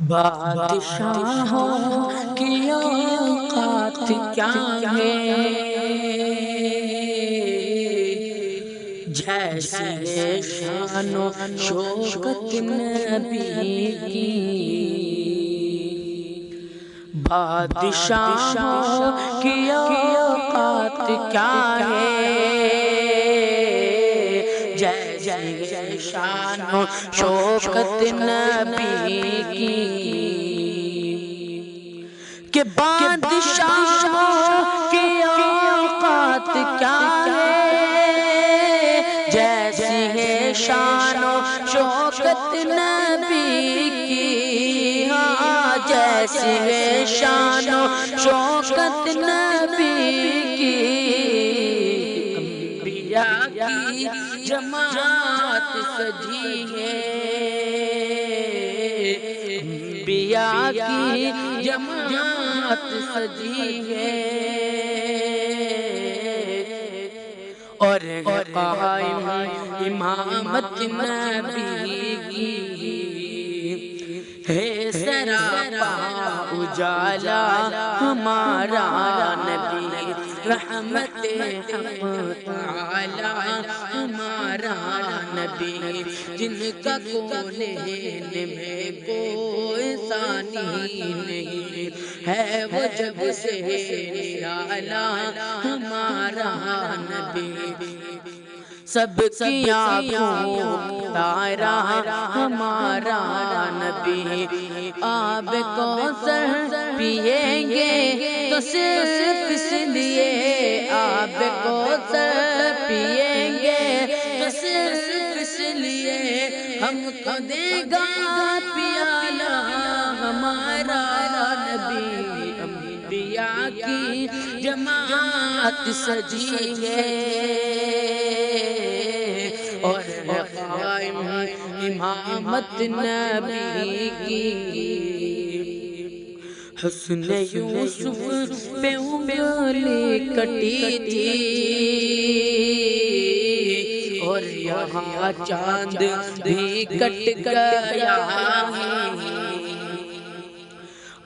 بادشاہوں کی اوقات کیا ہے، جیسی ہے شان و شوکت نبی کی۔ بادشاہوں کی اوقات کیا ہے، جیسی شان و شوکت نبی کی۔ کہ بادشاہوں کی اوقات کیا ہے، جیسی ہے شان و شوکت نبی کی۔ ہاں جیسی ہے شان و شوکت نبی کی۔ انبیاء کی جماعت سجی ہے، انبیاء کی جماعت سجی ہے، اور قائم امامت نبی کی ہے۔ سراپا اجالا ہمارا نبی، رحمت حق تعالی ہمارا نبی، جن کا کونین میں کوئی ثانی نہیں ہے، وہ جب سے نرالا ہمارا نبی۔ سب کی آنکھوں تارا ہمارا نبی، آب کوثر پیئیں گے تو صرف اس لیے، آب کوثر پیئیں گے تو صرف اس لیے، ہم کو دے گا پیالہ ہمارا نبی۔ انبیاء کی جماعت سجی ہے، اور قائم امامت نبی کی۔ حسن یوسف پہ انگلی کٹی تھی، اور یہاں چاند بھی کٹ گیا ہے۔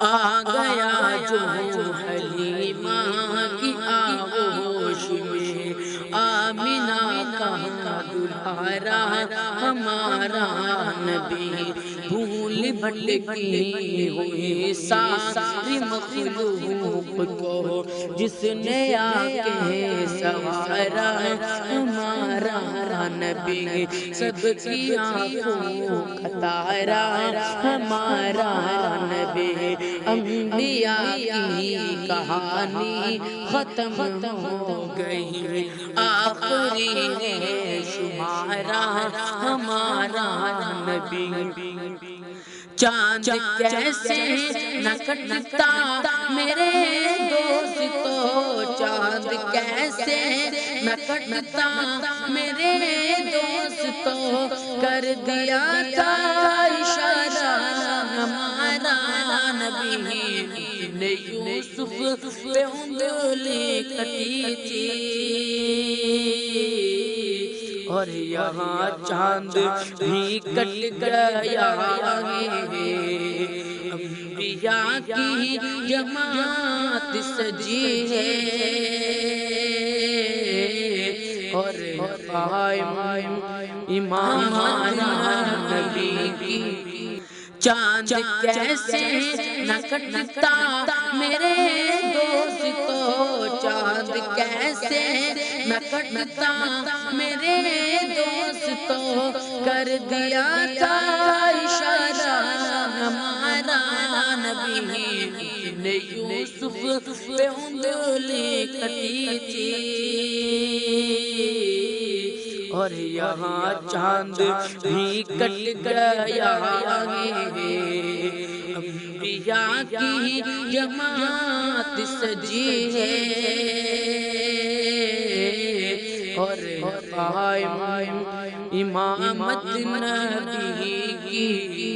آ گیا جو حلیمہ کی آغوش میں، آمینہ کا دلہارا ہمارا نبی، بھول بھٹکی ہوئی ساری مخلوق کو جس نے آ کے سنوارا ہمارا نبی، سب کی آنکھوں کا تارا ہمارا نبی۔ انبیاء کی کہانی ختم ہو گئی، آخری ہے شمارا ہمارا نبی۔ چاند کیسے نہ کٹتا میرے دوستو، چاند کیسے نہ کٹتا میرے دوستو، کر دیا تھا اشارہ ہمارا نبی، نے یوسف پہ انگلی کٹی تھی، اور یہاں چاند بھی کٹ گیا ہے۔ انبیاء کی جماعت سجی ہے، اور قائم امامت نبی کی۔ چاند کیسے نہ کٹتا میرے دوستو، چاند کیسے نہ کٹتا میرے دوستو، کر دیا تھا اشارہ ہمارا نبی، نے یوسف پہ انگلی کٹی تھی، اور یہاں چاند بھی کٹ گیا ہے۔ انبیاء کی جماعت سجی ہے، اور قائم امامت نبی کی۔